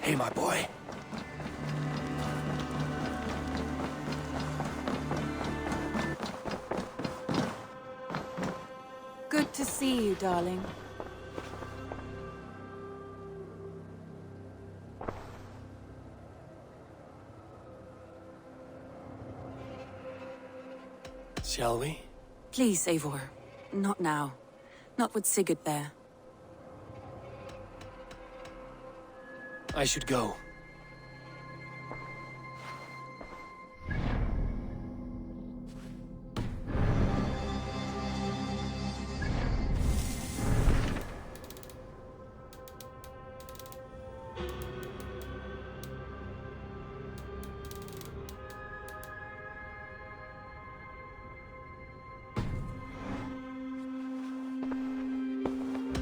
Hey, my boy. Good to see you, darling. Shall we? Please, Eivor. Not now. Not with Sigurd there. I should go.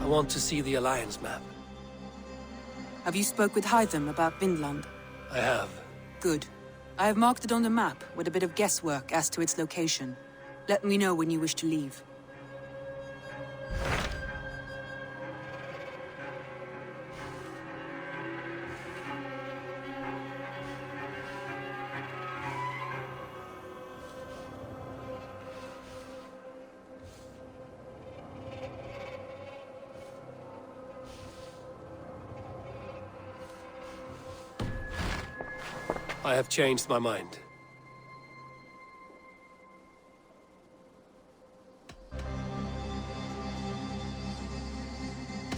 I want to see the Alliance map. Have you spoke with Hytham about Vinland? I have. Good. I have marked it on the map with a bit of guesswork as to its location. Let me know when you wish to leave. I have changed my mind.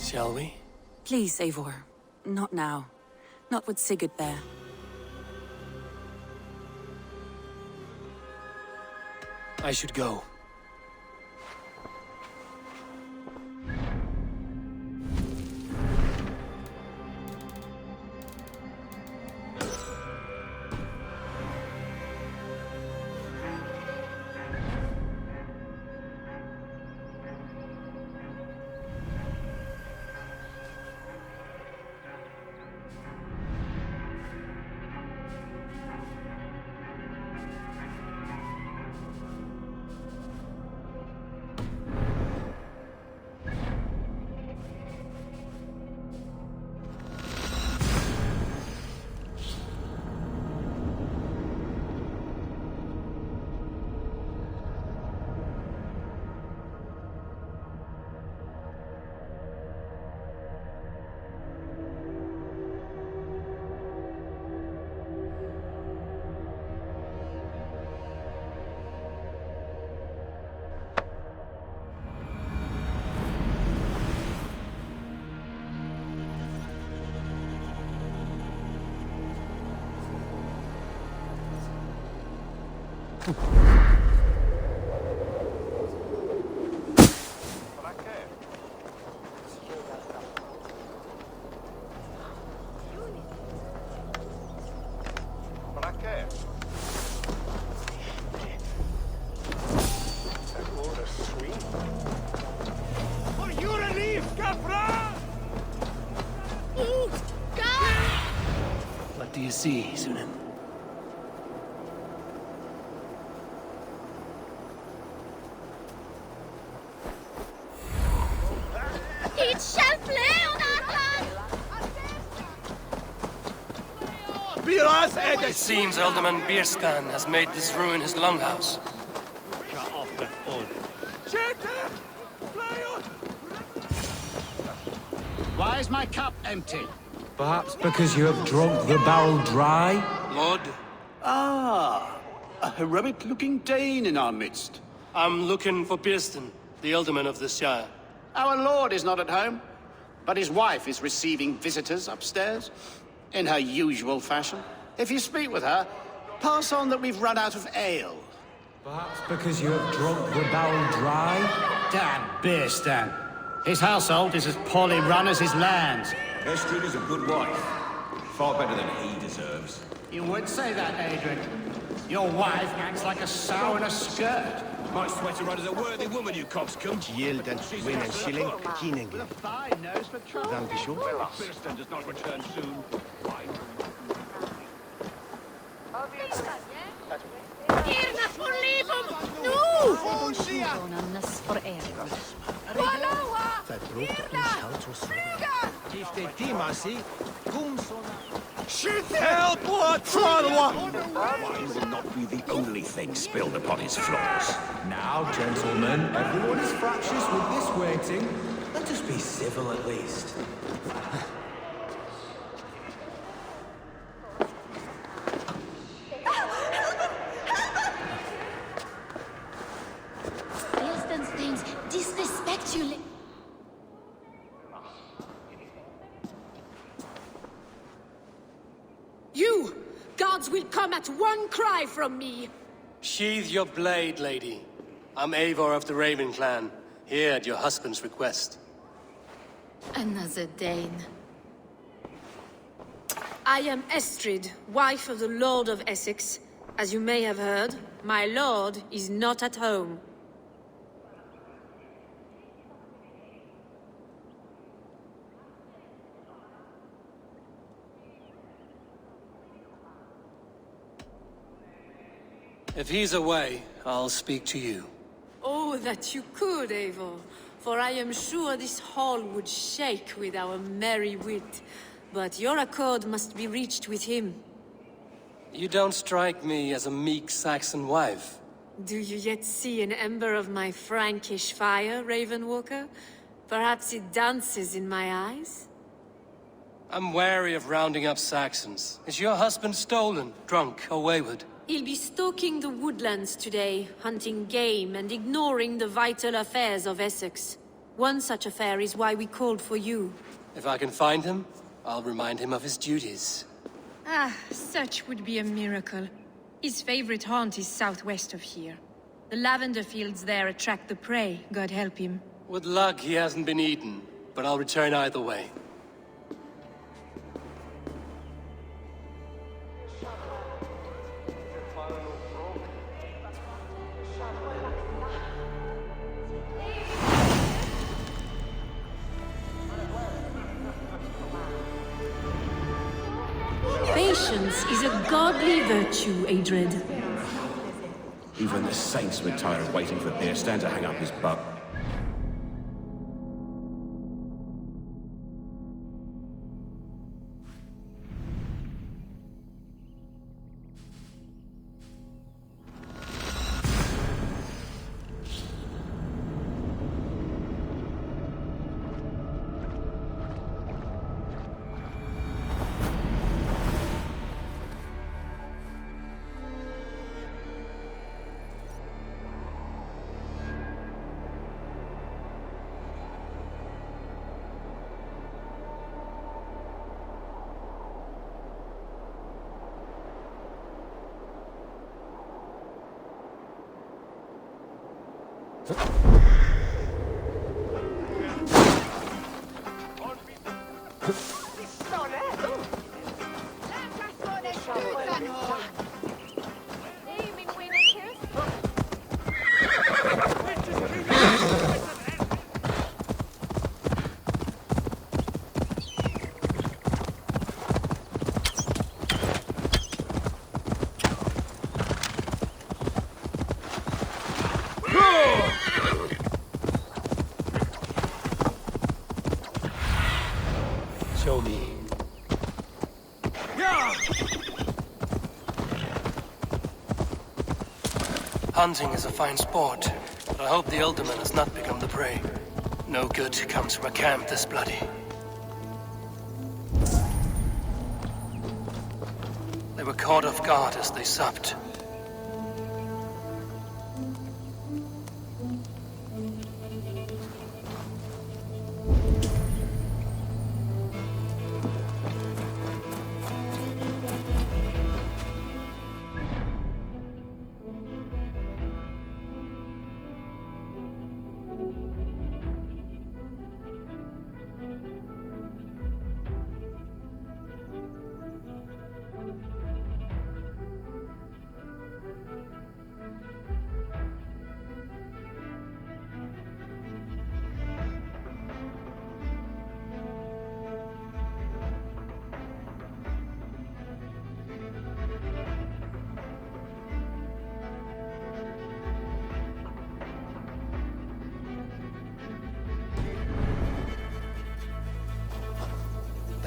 Shall we? Please, Eivor. Not now. Not with Sigurd there. I should go. What do you see, Sunan? It seems Alderman Bierskan has made this ruin his longhouse. Why is my cup empty? Perhaps because you have drunk the barrel dry? Lord, Ah, a heroic-looking Dane in our midst. I'm looking for Bierston, the Alderman of the Shire. Our lord is not at home, but his wife is receiving visitors upstairs, in her usual fashion. If you speak with her, pass on that we've run out of ale. Perhaps because you have drunk the barrel dry? Damn Beerstan. His household is as poorly run as his lands. Estrid is a good wife. Far better than he deserves. You would say that, Adrian. Your wife acts like a sow in a skirt. My sweater run is a worthy woman, you coxcomb. Yield and win and shilling, With Kinenge. a fine nose for trouble. Dankeschön. Beerstan does not return soon. Why? Irna for Libum! Nu! Donannes for Egon. Valoa! Irna! Flyga! Help! What? Wine will not be the only thing spilled upon his floors. Now, gentlemen, everyone is fractious with this waiting. Let us be civil at least. Things disrespect you. You! Gods will come at one cry from me! Sheathe your blade, lady. I'm Eivor of the Raven clan, here at your husband's request. Another Dane. I am Estrid, wife of the Lord of Essex. As you may have heard, my lord is not at home. If he's away, I'll speak to you. Oh, that you could, Eivor. For I am sure this hall would shake with our merry wit. But your accord must be reached with him. You don't strike me as a meek Saxon wife. Do you yet see an ember of my Frankish fire, Ravenwalker? Perhaps it dances in my eyes? I'm wary of rounding up Saxons. Is your husband stolen, drunk, or wayward? He'll be stalking the woodlands today, hunting game and ignoring the vital affairs of Essex. One such affair is why we called for you. If I can find him, I'll remind him of his duties. Ah, such would be a miracle. His favorite haunt is southwest of here. The lavender fields there attract the prey, God help him. With luck, he hasn't been eaten, but I'll return either way. Patience is a godly virtue, Adred. Even the saints would tire of waiting for Beerstan to hang up his buck. Show me. Hunting is a fine sport, but I hope the Alderman has not become the prey. No good comes from a camp this bloody. They were caught off guard as they supped.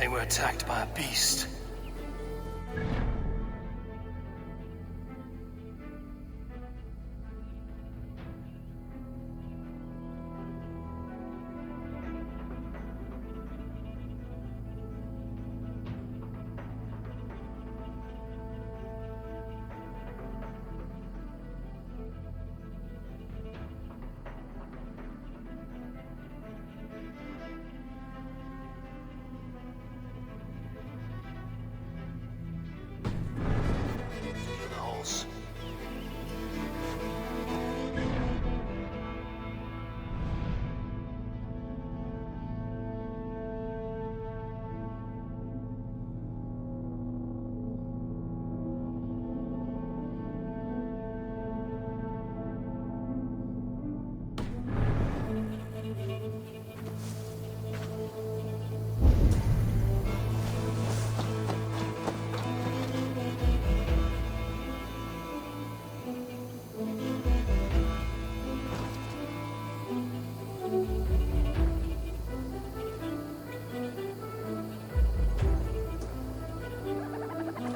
they were attacked by a beast.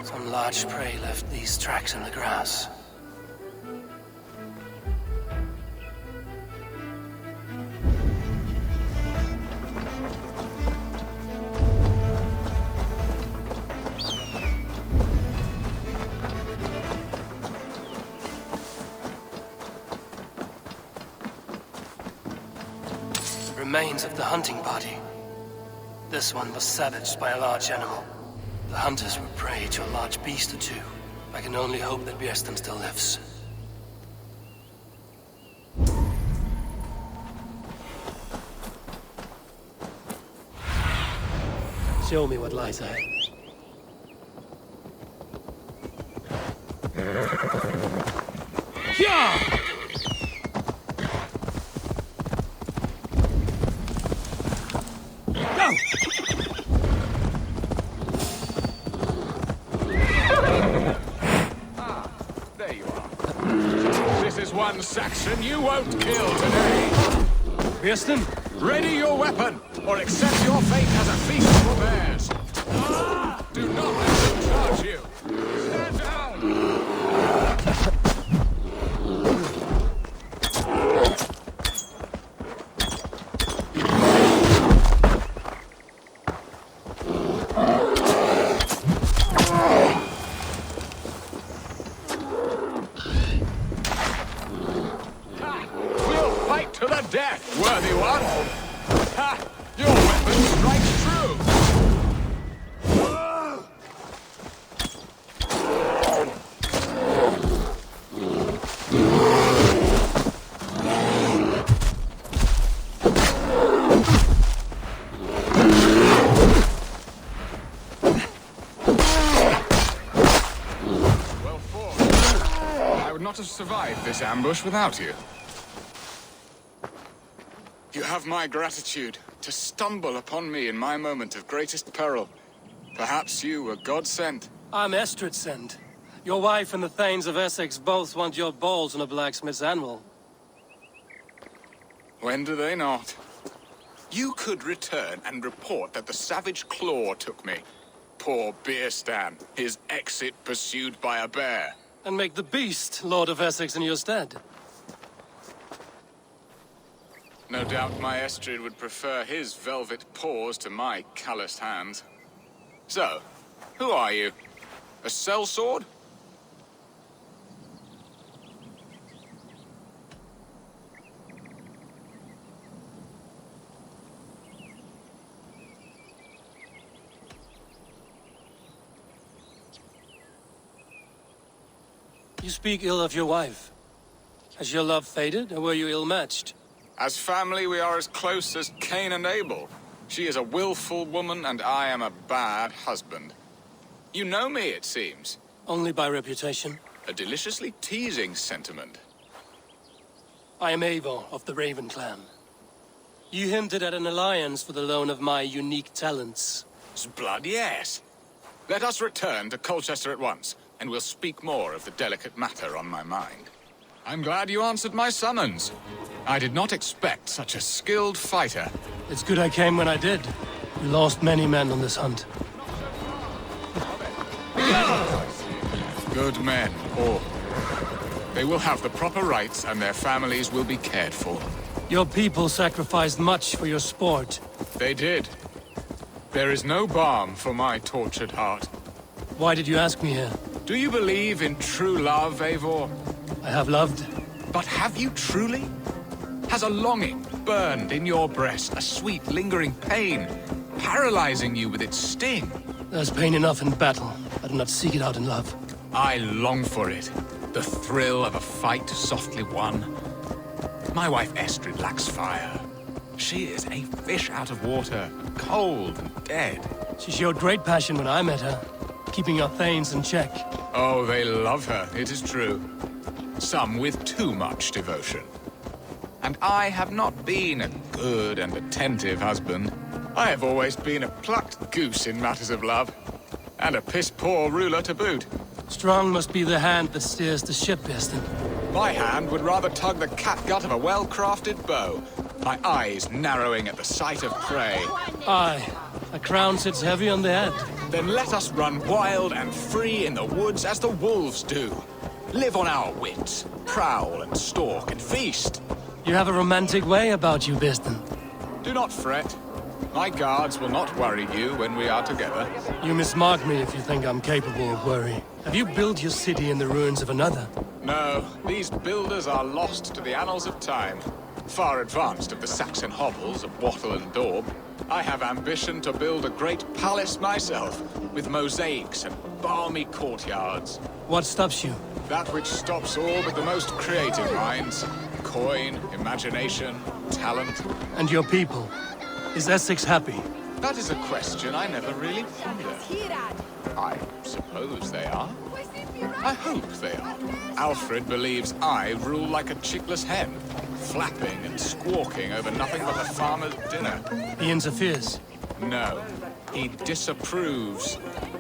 Some large prey left these tracks in the grass. Remains of the hunting party. This one was savaged by a large animal. The hunters were prey to a large beast or two. I can only hope that Björsten still lives. Show me what lies ahead. Yeah! One Saxon you won't kill today. Björsten? Ready your weapon, or accept your fate as a feast for bears. Do not let them charge you. Stand down. To the death, worthy one! Ha! Your weapon strikes true! Well fought. I would not have survived this ambush without you. You have my gratitude to stumble upon me in my moment of greatest peril. Perhaps you were God-sent. I'm Estrid sent. Your wife and the Thanes of Essex both want your balls on a blacksmith's anvil. When do they not? You could return and report that the savage Claw took me. Poor Björsten, his exit pursued by a bear. And make the beast Lord of Essex in your stead. No doubt my Estrid would prefer his velvet paws to my calloused hands. So, who are you? A sellsword? You speak ill of your wife. Has your love faded, or were you ill-matched? As family, we are as close as Cain and Abel. She is a willful woman, and I am a bad husband. You know me, it seems. Only by reputation. A deliciously teasing sentiment. I am Eivor of the Raven clan. You hinted at an alliance for the loan of my unique talents. Blood, yes. Let us return to Colchester at once, and we'll speak more of the delicate matter on my mind. I'm glad you answered my summons. I did not expect such a skilled fighter. It's good I came when I did. We lost many men on this hunt. Good men, all. They will have the proper rights and their families will be cared for. Your people sacrificed much for your sport. They did. There is no balm for my tortured heart. Why did you ask me here? Do you believe in true love, Eivor? I have loved. But have you truly? Has a longing burned in your breast, a sweet, lingering pain, paralyzing you with its sting? There's pain enough in battle. I do not seek it out in love. I long for it. The thrill of a fight softly won. My wife Estrid lacks fire. She is a fish out of water, cold and dead. She showed great passion when I met her, keeping your thanes in check. Oh, they love her, it is true. Some with too much devotion. And I have not been a good and attentive husband. I have always been a plucked goose in matters of love. And a piss-poor ruler to boot. Strong must be the hand that steers the ship, Eston. My hand would rather tug the catgut of a well-crafted bow, my eyes narrowing at the sight of prey. Aye, a crown sits heavy on the head. Then let us run wild and free in the woods as the wolves do. Live on our wits, prowl and stalk and feast. You have a romantic way about you, Biston. Do not fret. My guards will not worry you when we are together. You mismark me if you think I'm capable of worry. Have you built your city in the ruins of another? No, these builders are lost to the annals of time. Far advanced of the Saxon hovels of Wattle and Daub. I have ambition to build a great palace myself, with mosaics and balmy courtyards. What stops you? That which stops all but the most creative minds. Coin, imagination, talent. And your people? Is Essex happy? That is a question I never really pondered. I suppose they are. I hope they are. Alfred believes I rule like a chickless hen, flapping and squawking over nothing but a farmer's dinner. He interferes? No, he disapproves.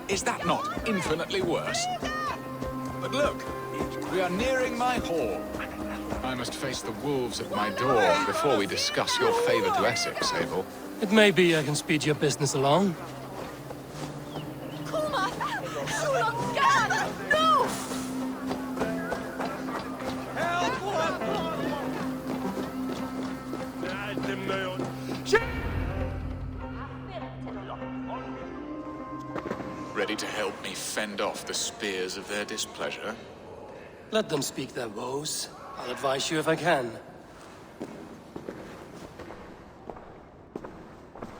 Is that not infinitely worse? But look, we are nearing my hall. I must face the wolves at my door before we discuss your favor to Essex, Abel. It may be I can speed your business along. No! Ready to help me fend off the spears of their displeasure? Let them speak their woes. I'll advise you if I can.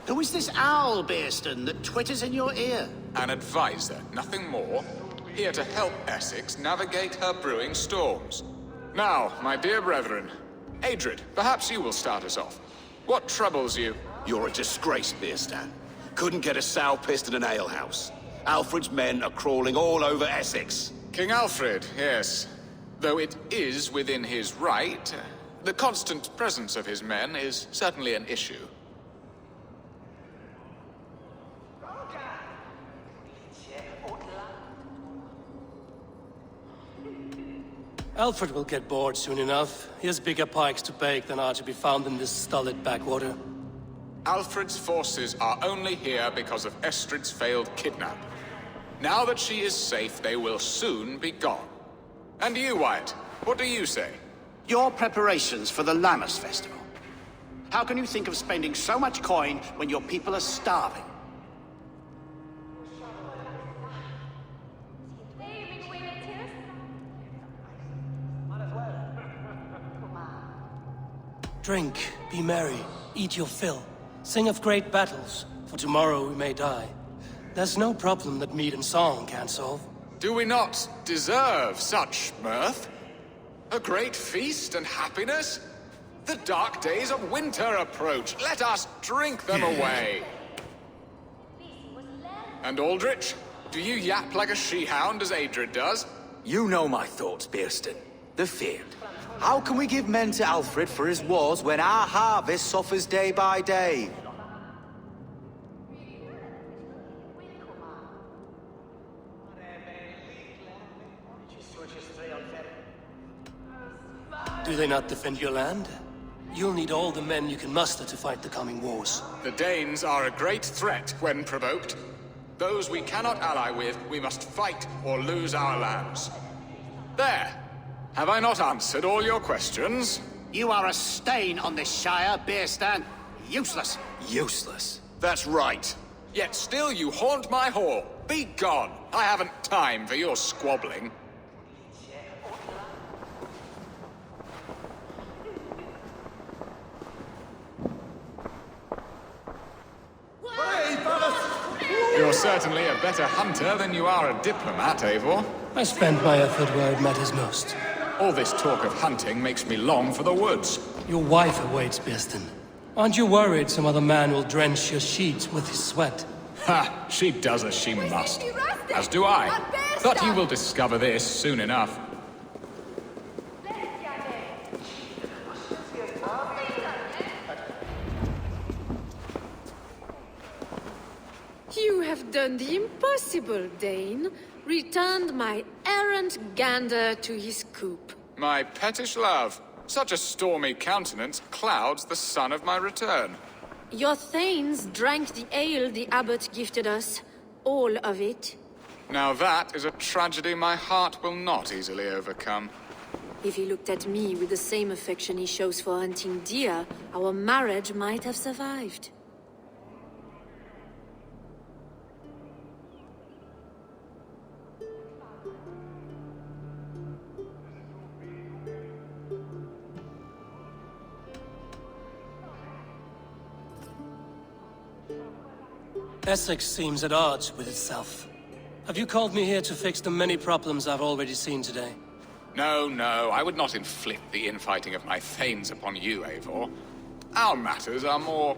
Who is this owl, Bearston, that twitters in your ear? An advisor, nothing more. Here to help Essex navigate her brewing storms. Now, my dear brethren, Adrid, perhaps you will start us off. What troubles you? You're a disgrace, Bearstan. Couldn't get a sow pissed in an alehouse. Alfred's men are crawling all over Essex. King Alfred, yes. Though it is within his right, the constant presence of his men is certainly an issue. Alfred will get bored soon enough. He has bigger pikes to bake than are to be found in this stolid backwater. Alfred's forces are only here because of Estrid's failed kidnap. Now that she is safe, they will soon be gone. And you, Wyatt, what do you say? Your preparations for the Lammas Festival. How can you think of spending so much coin when your people are starving? Drink, be merry, eat your fill. Sing of great battles, for tomorrow we may die. There's no problem that mead and song can't solve. Do we not deserve such mirth? A great feast and happiness? The dark days of winter approach. Let us drink them away. And Aldrich, do you yap like a she-hound as Adrid does? You know my thoughts, Bearston. The field. How can we give men to Alfred for his wars when our harvest suffers day by day? Do they not defend your land? You'll need all the men you can muster to fight the coming wars. The Danes are a great threat when provoked. Those we cannot ally with, we must fight or lose our lands. There! Have I not answered all your questions? You are a stain on this Shire, Beerstan. Useless. Useless. That's right. Yet still you haunt my hall. Be gone! I haven't time for your squabbling. You're certainly a better hunter than you are a diplomat, Eivor. I spent my effort where it matters most. All this talk of hunting makes me long for the woods. Your wife awaits, Beerstan. Aren't you worried some other man will drench your sheets with his sweat? Ha! She does as she must. As do I. But you will discover this soon enough. You have done the impossible, Dane. Returned my errant gander to his coop. My pettish love. Such a stormy countenance clouds the sun of my return. Your thanes drank the ale the abbot gifted us. All of it. Now that is a tragedy my heart will not easily overcome. If he looked at me with the same affection he shows for hunting deer, our marriage might have survived. Essex seems at odds with itself. Have you called me here to fix the many problems I've already seen today? No, no, I would not inflict the infighting of my thanes upon you, Eivor. Our matters are more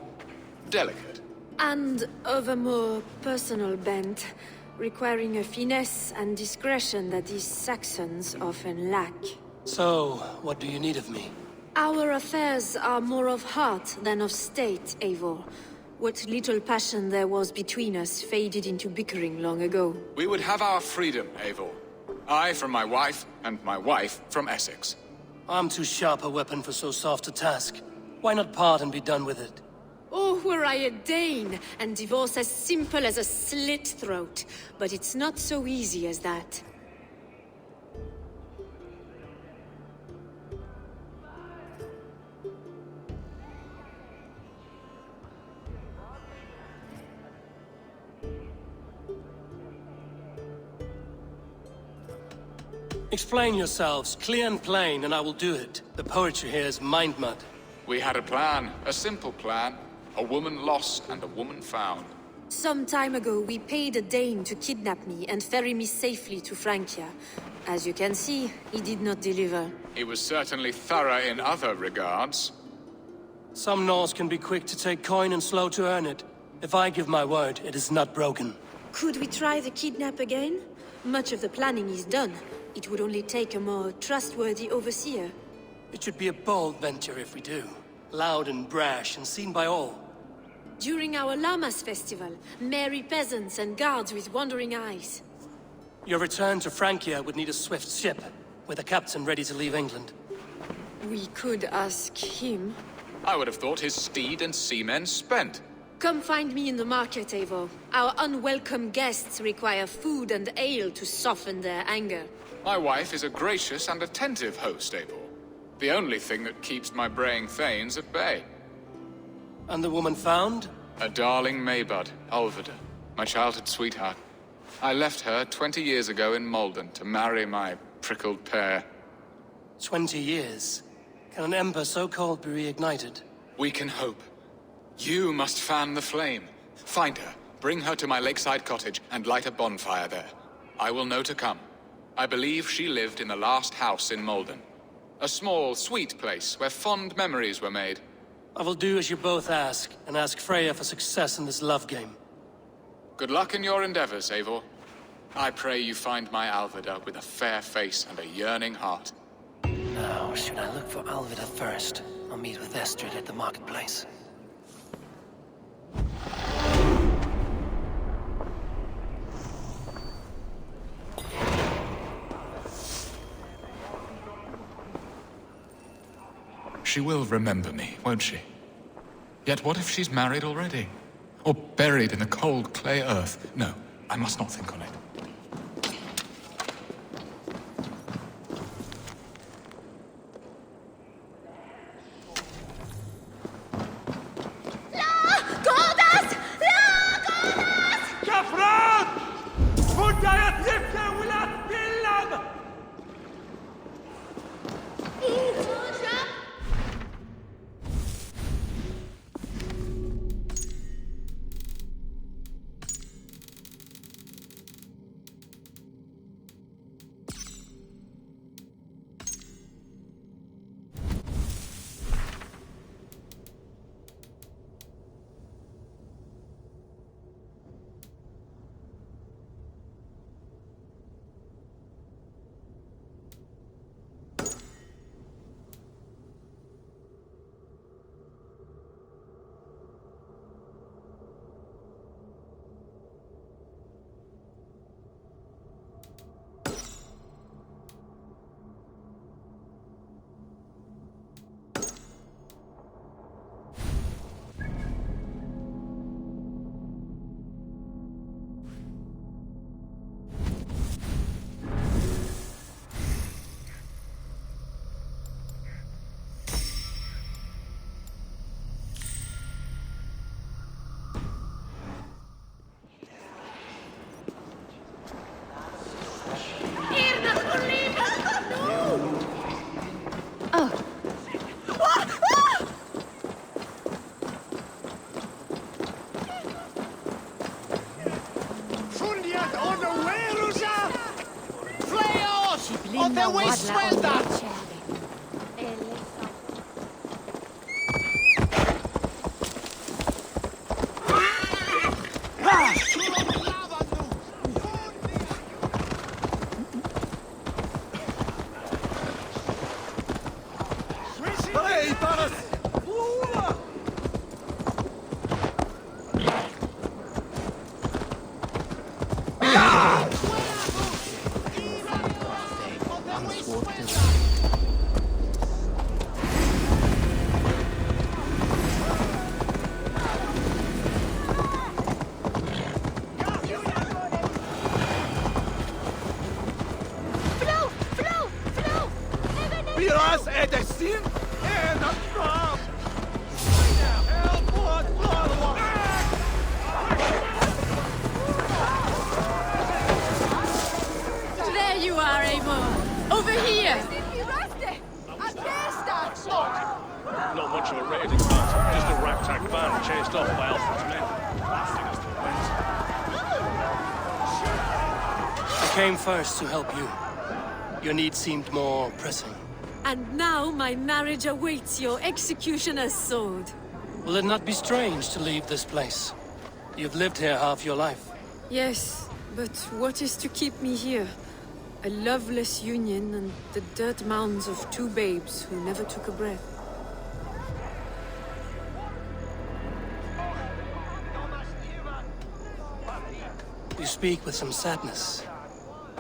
delicate. And of a more personal bent, requiring a finesse and discretion that these Saxons often lack. So, what do you need of me? Our affairs are more of heart than of state, Eivor. What little passion there was between us faded into bickering long ago. We would have our freedom, Eivor. I from my wife, and my wife from Essex. I'm too sharp a weapon for so soft a task. Why not part and be done with it? Oh, were I a Dane, and divorce as simple as a slit throat. But it's not so easy as that. Explain yourselves, clear and plain, and I will do it. The poetry here is mind mud. We had a plan, a simple plan. A woman lost and a woman found. Some time ago, we paid a Dane to kidnap me and ferry me safely to Francia. As you can see, he did not deliver. He was certainly thorough in other regards. Some Norse can be quick to take coin and slow to earn it. If I give my word, it is not broken. Could we try the kidnap again? Much of the planning is done. It would only take a more trustworthy overseer. It should be a bold venture if we do. Loud and brash and seen by all. During our Llamas festival, merry peasants and guards with wandering eyes. Your return to Francia would need a swift ship, with a captain ready to leave England. We could ask him. I would have thought his steed and seamen spent. Come find me in the market, Eivor. Our unwelcome guests require food and ale to soften their anger. My wife is a gracious and attentive host, Eivor. The only thing that keeps my braying thanes at bay. And the woman found? A darling Maybud, Alvida, my childhood sweetheart. I left her 20 years ago in Malden to marry my prickled pear. 20 years? Can an ember so cold be reignited? We can hope. You must fan the flame. Find her, bring her to my lakeside cottage, and light a bonfire there. I will know to come. I believe she lived in the last house in Malden. A small, sweet place where fond memories were made. I will do as you both ask, and ask Freya for success in this love game. Good luck in your endeavors, Eivor. I pray you find my Alvida with a fair face and a yearning heart. Now, should I look for Alvida first, or meet with Estrid at the marketplace? She will remember me, won't she? Yet what if she's married already? Or buried in the cold clay earth? No, I must not think on it. There you are, Eivor! Over here! Not much of a raiding party, just a ragtag band chased off by Alfred's men. I came first to help you. Your need seemed more pressing. And now my marriage awaits your executioner's sword. Will it not be strange to leave this place? You've lived here half your life. Yes, but what is to keep me here? A loveless union and the dirt mounds of two babes who never took a breath. You speak with some sadness.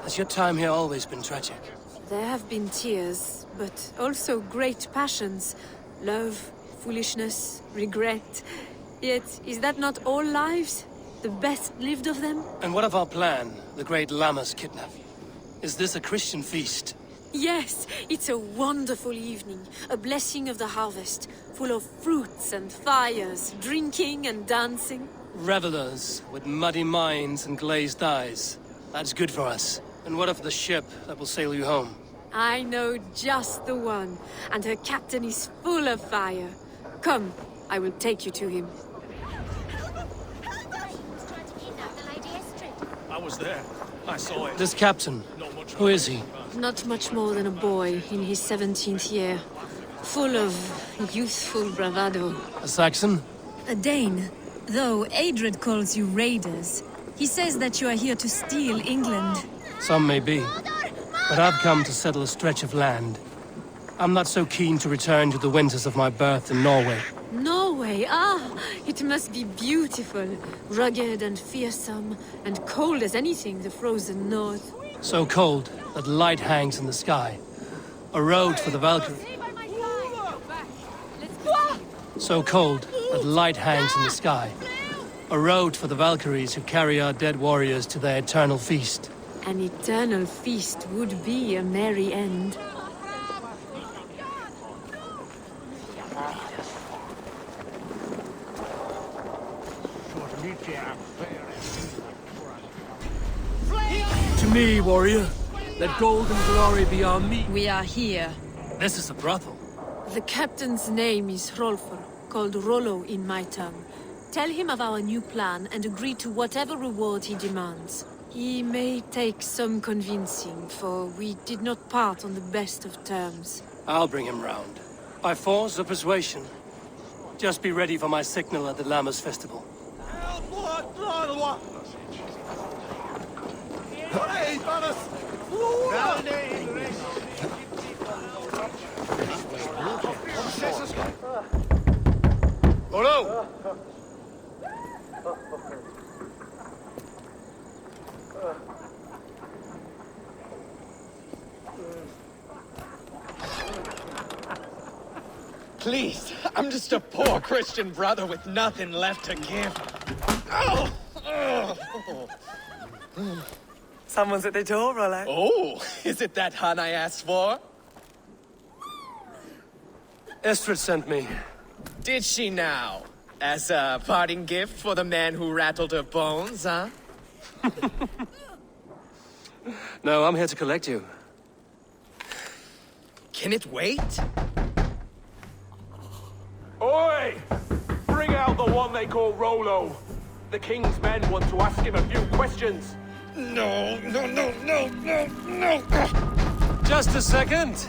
Has your time here always been tragic? There have been tears, but also great passions. Love, foolishness, regret. Yet, is that not all lives? The best lived of them? And what of our plan, the great Lamma's kidnap? Is this a Christian feast? Yes, it's a wonderful evening. A blessing of the harvest, full of fruits and fires, drinking and dancing. Revelers with muddy minds and glazed eyes. That's good for us. And what of the ship that will sail you home? I know just the one, and her captain is full of fire. Come, I will take you to him. I was there. I saw it. This captain, who is he? Not much more than a boy in his 17th year. Full of youthful bravado. A Saxon? A Dane. Though Adred calls you raiders. He says that you are here to steal England. Some may be. But I've come to settle a stretch of land. I'm not so keen to return to the winters of my birth in Norway. Norway? Ah, it must be beautiful. Rugged and fearsome, and cold as anything the frozen north. So cold that light hangs in the sky. A road for the Valkyrie. So cold that light hangs in the sky. A road for the Valkyries who carry our dead warriors to their eternal feast. An eternal feast would be a merry end. To me, warrior. Let golden glory be our meat. We are here. This is a brothel. The captain's name is Hrolfr, called Rollo in my tongue. Tell him of our new plan and agree to whatever reward he demands. He may take some convincing, for we did not part on the best of terms. I'll bring him round. By force or persuasion. Just be ready for my signal at the Lammas festival. Hello! Please, I'm just a poor Christian brother with nothing left to give. Oh! Someone's at the door, Rollo. Oh, is it that hun I asked for? Estrid sent me. Did she now? As a parting gift for the man who rattled her bones, huh? No, I'm here to collect you. Can it wait? Oi! Bring out the one they call Rollo. The king's men want to ask him a few questions. No. Just a second.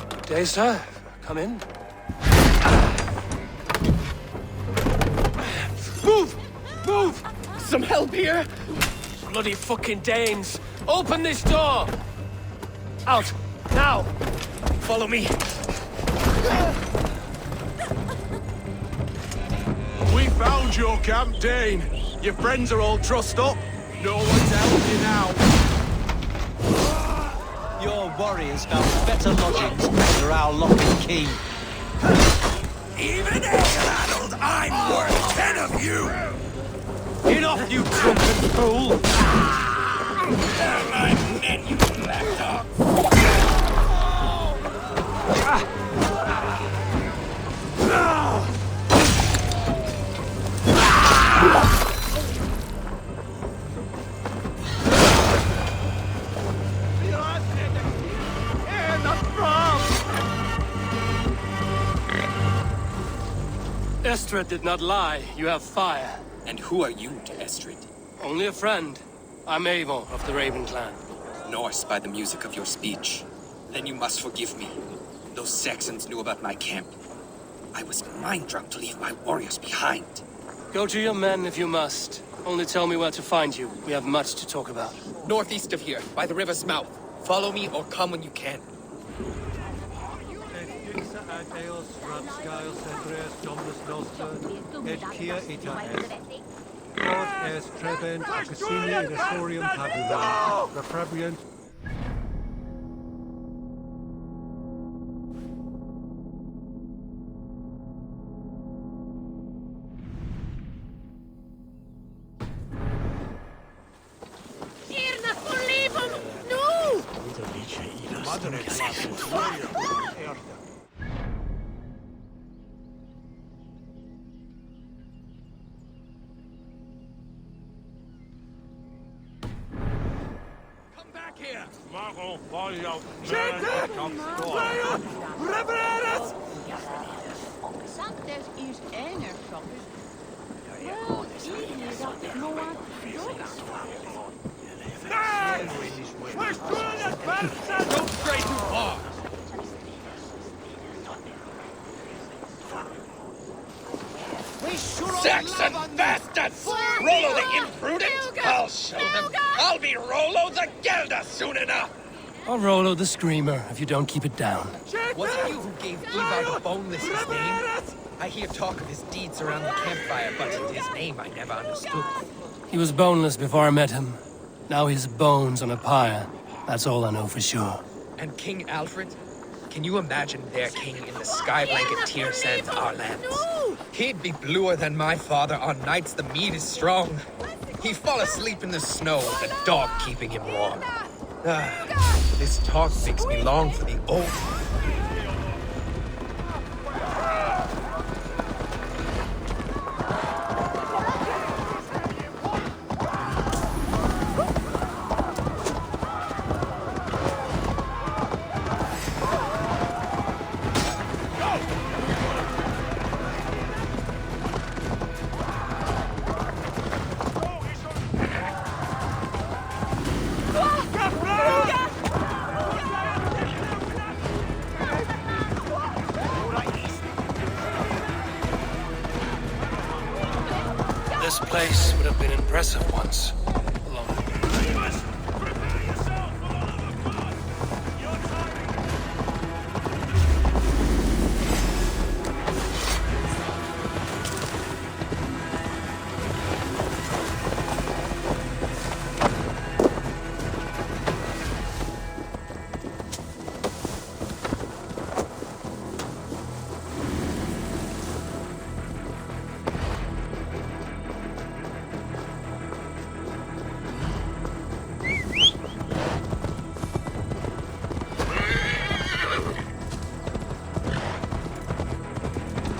Good day, sir. Come in. Move! Move! Some help here? Bloody fucking Danes! Open this door! Out! Now! Follow me. We found your camp, Dane. Your friends are all trussed up. No one's helping you now. Your warriors found better lodgings under our lock and key. Even ale-addled, I'm worth 10 of you! Enough, you drunken fool! My men, you black dog! Estrid did not lie. You have fire. And who are you to Estrid? Only a friend. I'm Eivor of the Raven clan. Norse by the music of your speech. Then you must forgive me. Those Saxons knew about my camp. I was mind-drunk to leave my warriors behind. Go to your men if you must. Only tell me where to find you. We have much to talk about. Northeast of here, by the river's mouth. Follow me or come when you can. Saxon bastards! Rollo the imprudent! I'll show them! I'll be Rollo the Gelder soon enough! Or Rollo the Screamer, if you don't keep it down. Was it you who gave Ivar the Boneless his name? I hear talk of his deeds around the campfire, but his name I never understood. He was boneless before I met him. Now he's bones on a pyre. That's all I know for sure. And King Alfred? Can you imagine their king in the sky blanket tear sands our lands? He'd be bluer than my father on nights the mead is strong. He'd fall asleep in the snow with a dog keeping him warm. This talk makes me long for the old. This place would have been impressive once.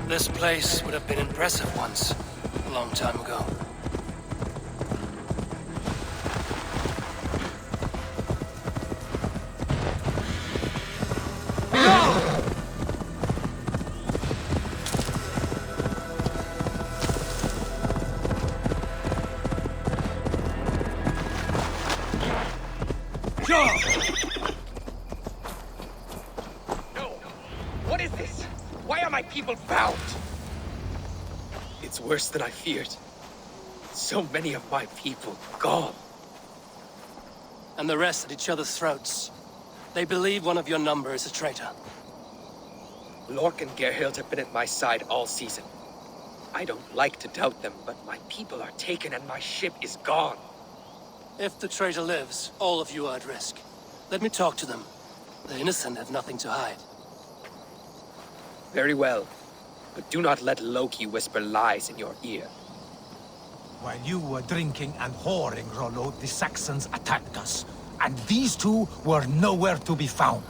This place would have been impressive once, a long time ago. What is this? Why are my people bound? It's worse than I feared. So many of my people gone. And the rest at each other's throats. They believe one of your number is a traitor. Lork and Gerhild have been at my side all season. I don't like to doubt them, but my people are taken and my ship is gone. If the traitor lives, all of you are at risk. Let me talk to them. The innocent have nothing to hide. Very well. But do not let Loki whisper lies in your ear. While you were drinking and whoring, Rollo, the Saxons attacked us. And these two were nowhere to be found.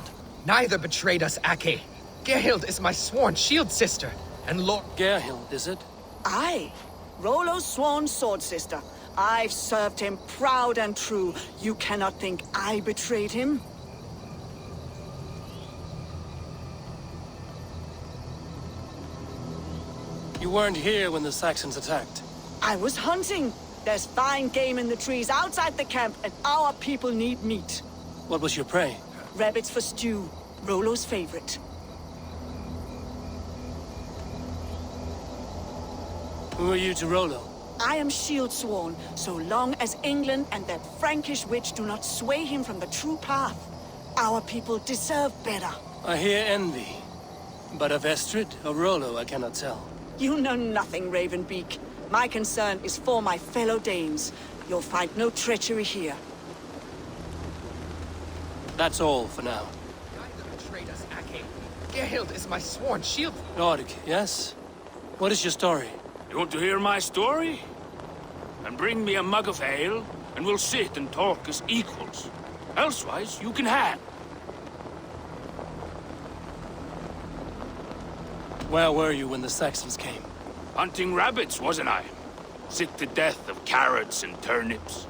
Neither betrayed us, Ake. Gerhild is my sworn shield sister, and Lord... Gerhild, is it? Aye. Rollo's sworn sword sister. I've served him proud and true. You cannot think I betrayed him? You weren't here when the Saxons attacked. I was hunting. There's fine game in the trees outside the camp, and our people need meat. What was your prey? Rabbits for stew. Rollo's favorite. Who are you to Rollo? I am shield sworn, so long as England and that Frankish witch do not sway him from the true path. Our people deserve better. I hear envy. But of Estrid or Rollo, I cannot tell. You know nothing, Ravenbeak. My concern is for my fellow Danes. You'll find no treachery here. That's all for now. Neither betrayed us, Ake. Gerhild is my sworn shield... Nordic, yes? What is your story? You want to hear my story? And bring me a mug of ale, and we'll sit and talk as equals. Elsewise, you can hang. Where were you when the Saxons came? Hunting rabbits, wasn't I? Sick to death of carrots and turnips.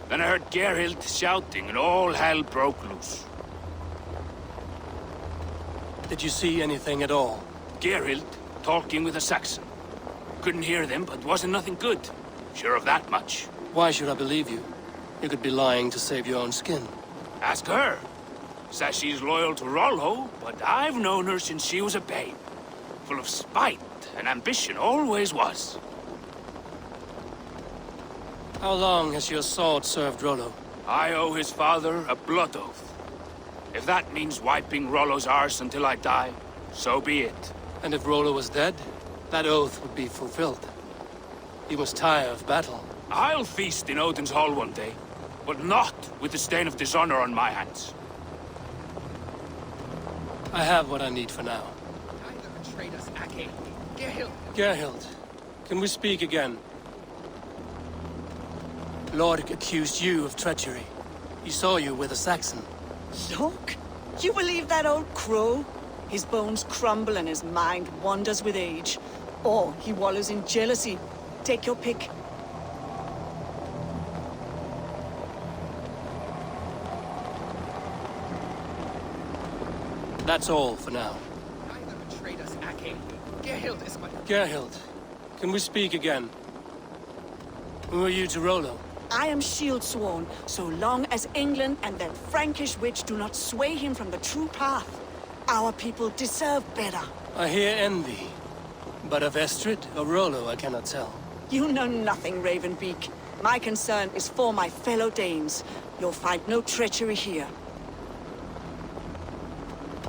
Then I heard Gerhild shouting, and all hell broke loose. Did you see anything at all? Gerhild talking with a Saxon. Couldn't hear them, but wasn't nothing good. Sure of that much. Why should I believe you? You could be lying to save your own skin. Ask her. Says she's loyal to Rollo, but I've known her since she was a babe. Full of spite and ambition, always was. How long has your sword served Rollo? I owe his father a blood oath. If that means wiping Rollo's arse until I die, so be it. And if Rollo was dead, that oath would be fulfilled. You must tire of battle. I'll feast in Odin's hall one day, but not with the stain of dishonor on my hands. I have what I need for now. Neither betrayed us, Ake. Gerhild. Gerhild, can we speak again? Lord accused you of treachery. He saw you with a Saxon. Look, you believe that old crow? His bones crumble and his mind wanders with age. Or he wallows in jealousy. Take your pick. That's all for now. Neither betrayed us, Ake. Gerhild is my... Gerhild, can we speak again? Who are you to Rollo? I am shield sworn, so long as England and that Frankish witch do not sway him from the true path. Our people deserve better. I hear envy. But of Estrid or Rollo, I cannot tell. You know nothing, Ravenbeak. My concern is for my fellow Danes. You'll find no treachery here.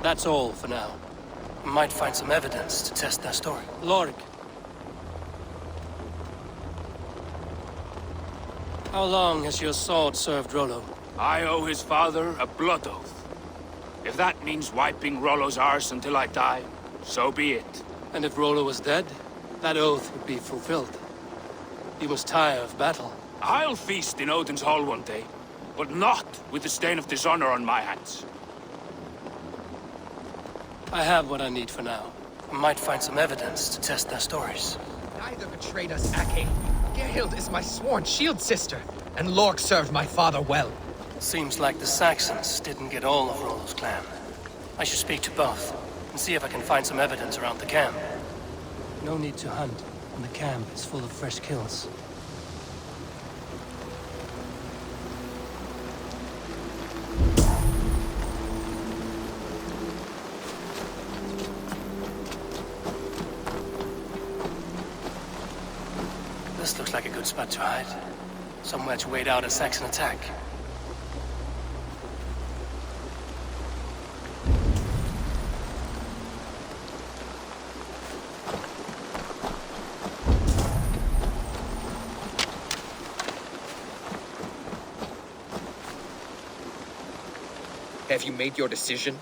That's all for now. Might find some evidence to test their story. Lorik. How long has your sword served Rollo? I owe his father a blood oath. If that means wiping Rollo's arse until I die, so be it. And if Rollo was dead, that oath would be fulfilled. You must tire of battle. I'll feast in Odin's hall one day, but not with the stain of dishonor on my hands. I have what I need for now. I might find some evidence to test their stories. Neither betrayed us, Ake. Gerhild is my sworn shield sister, and Lork served my father well. Seems like the Saxons didn't get all of Rollo's clan. I should speak to both, and see if I can find some evidence around the camp. No need to hunt, and the camp is full of fresh kills. This looks like a good spot to hide. Somewhere to wait out a Saxon attack. Have you made your decision?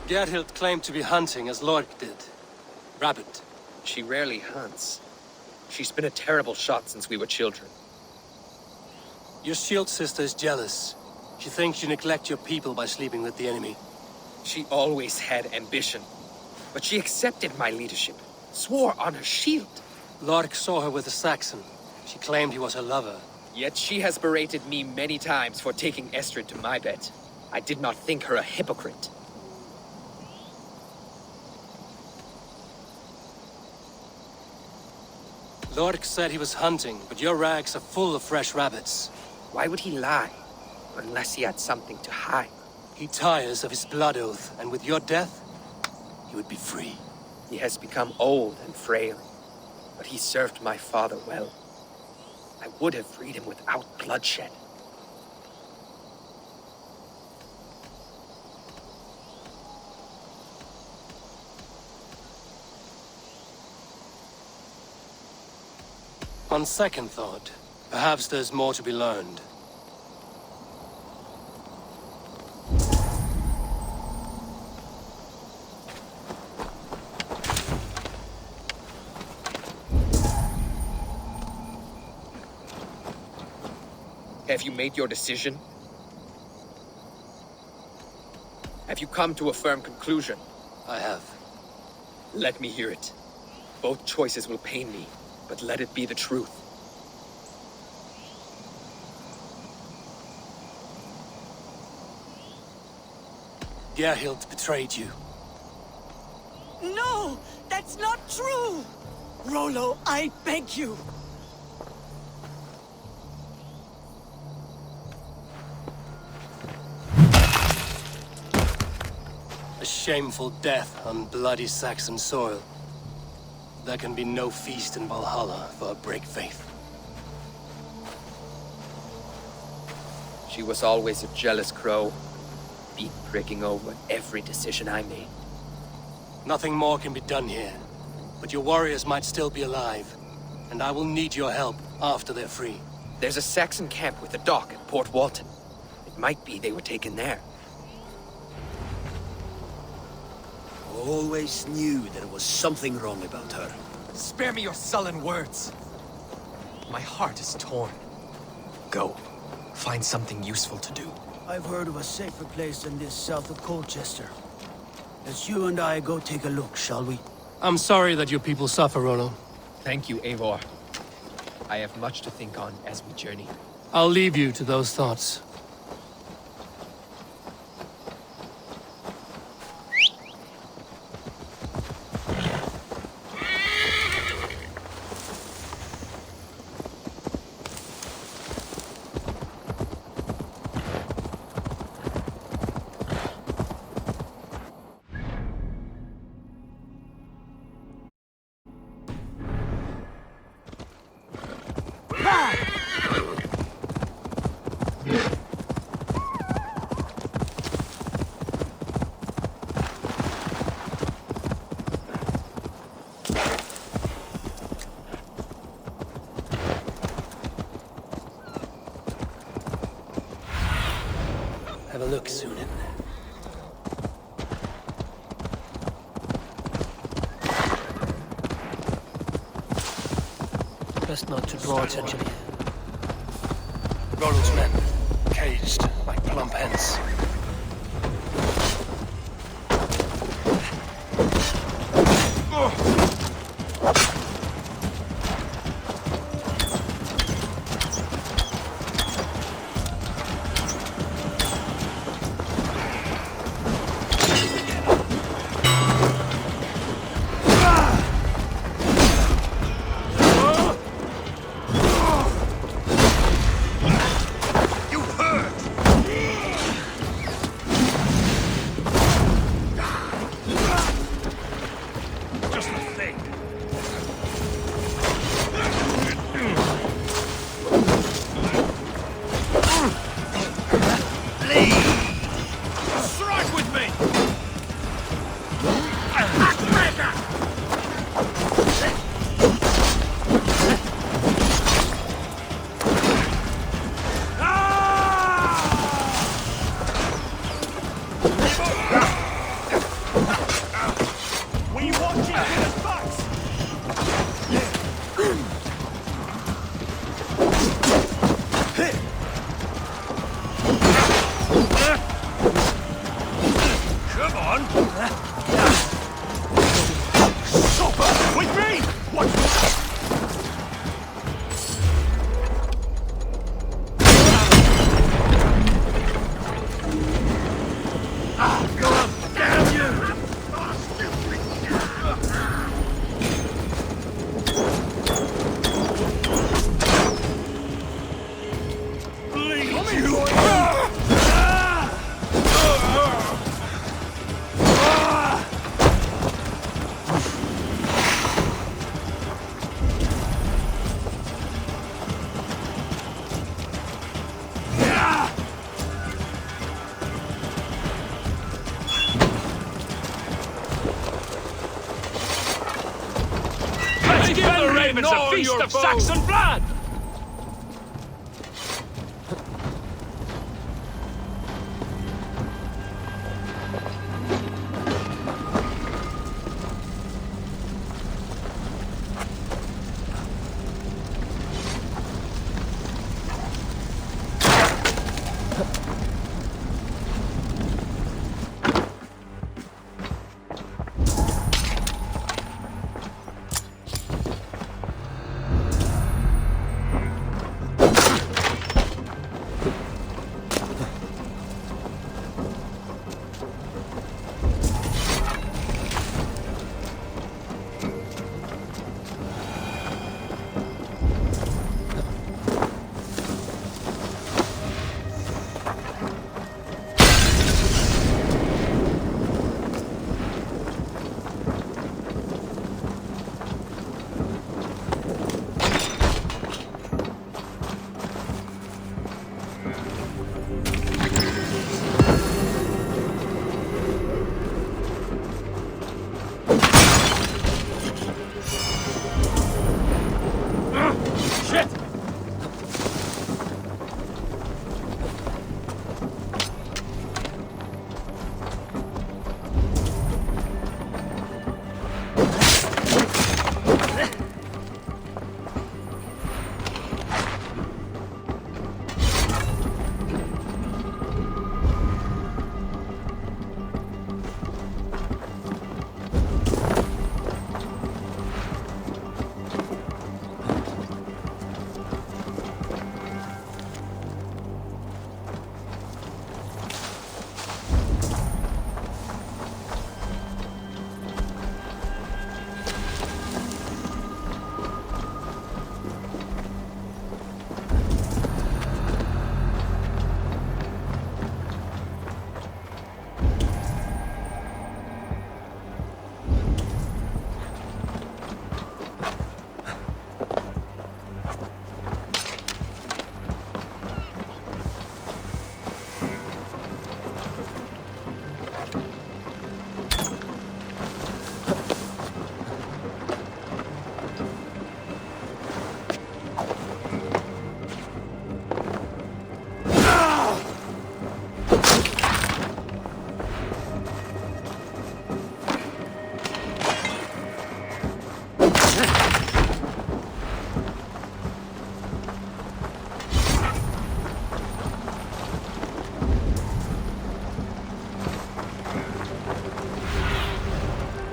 Gerhild claimed to be hunting as Lork did. Rabbit. She rarely hunts. She's been a terrible shot since we were children. Your shield sister is jealous. She thinks you neglect your people by sleeping with the enemy. She always had ambition. But she accepted my leadership. Swore on her shield. Lork saw her with a Saxon. She claimed he was her lover. Yet she has berated me many times for taking Estrid to my bed. I did not think her a hypocrite. Lork said he was hunting, but your rags are full of fresh rabbits. Why would he lie? Unless he had something to hide. He tires of his blood oath, and with your death, he would be free. He has become old and frail, but he served my father well. I would have freed him without bloodshed. On second thought, perhaps there's more to be learned. Have you made your decision? Have you come to a firm conclusion? I have. Let me hear it. Both choices will pain me, but let it be the truth. Gerhild betrayed you. No! That's not true! Rollo, I beg you! A shameful death on bloody Saxon soil. There can be no feast in Valhalla for a break faith. She was always a jealous crow, beat pricking over every decision I made. Nothing more can be done here, but your warriors might still be alive. and I will need your help after they're free. There's a Saxon camp with a dock at Port Walton. It might be they were taken there. Always knew there was something wrong about her. Spare me your sullen words. My heart is torn. Go. Find something useful to do. I've heard of a safer place than this south of Colchester. Let's you and I go take a look, shall we? I'm sorry that your people suffer, Rollo. Thank you, Eivor. I have much to think on as we journey. I'll leave you to those thoughts. Have a look, Sunan. Best not to draw attention here. Rollo's men, caged like plump hens. Give the ravens a feast of Saxon blood!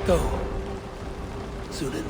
Go. Zulin.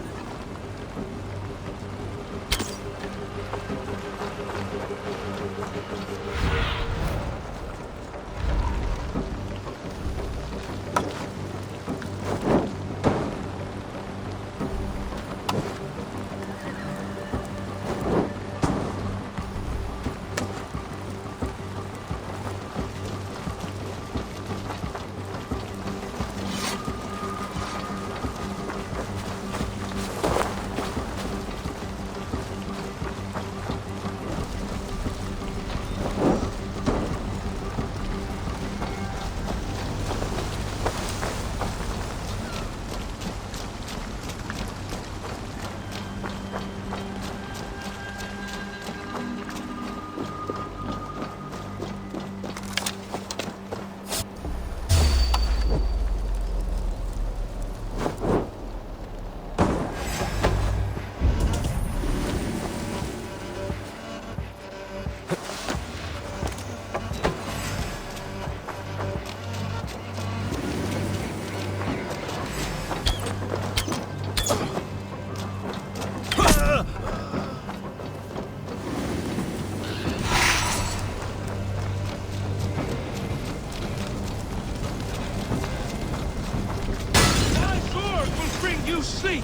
Sleep!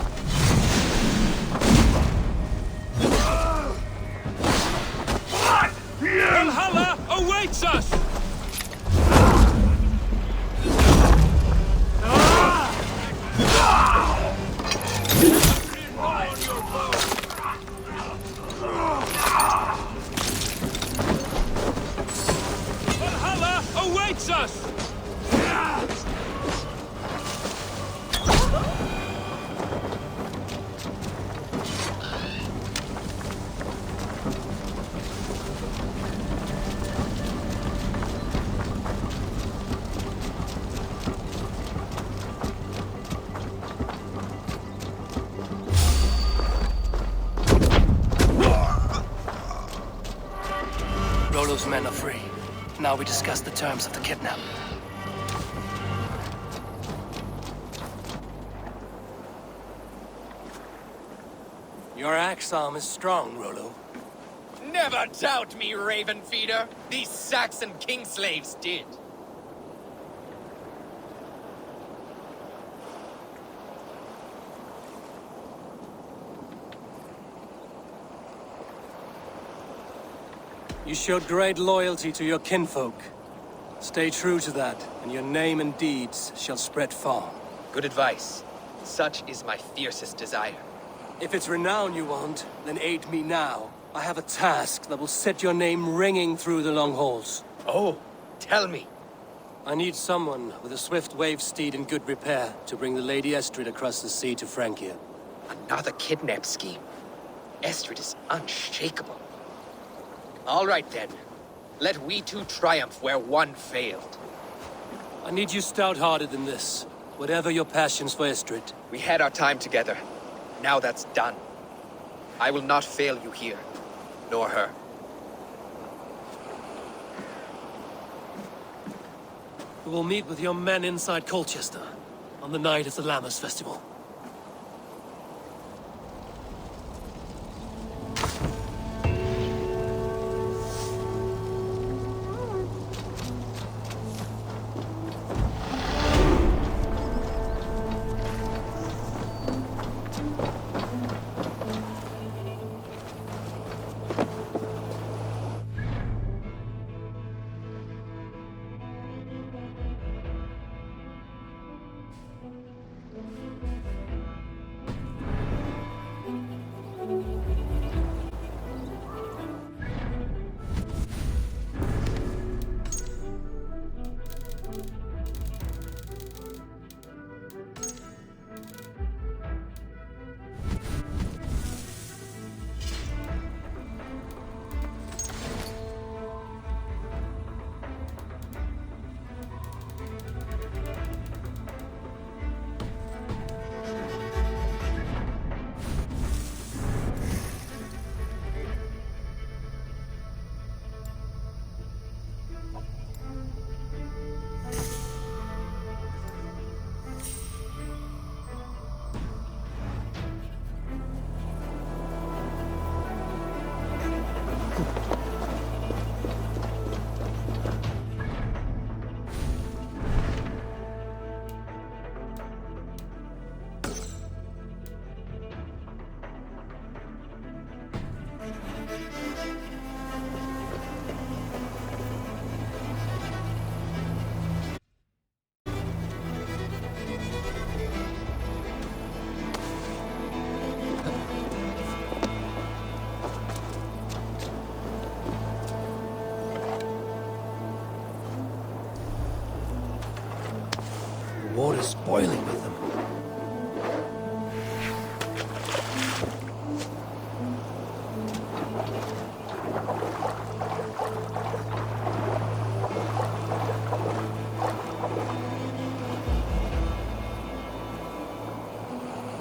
What? Valhalla awaits us! Valhalla awaits us! Rollo's men are free. Now we discuss the terms of the kidnap. Your axe arm is strong, Rollo. Never doubt me, Raven Feeder. These Saxon king slaves did. You showed great loyalty to your kinfolk. Stay true to that, and your name and deeds shall spread far. Good advice. Such is my fiercest desire. If it's renown you want, then aid me now. I have a task that will set your name ringing through the long halls. Oh, tell me. I need someone with a swift wave steed in good repair to bring the Lady Estrid across the sea to Francia. Another kidnap scheme. Estrid is unshakable. All right then. Let we two triumph where one failed. I need you stout-hearted in this, whatever your passions for Estrid. We had our time together. Now that's done. I will not fail you here, nor her. We will meet with your men inside Colchester on the night of the Lammas Festival. is boiling with them.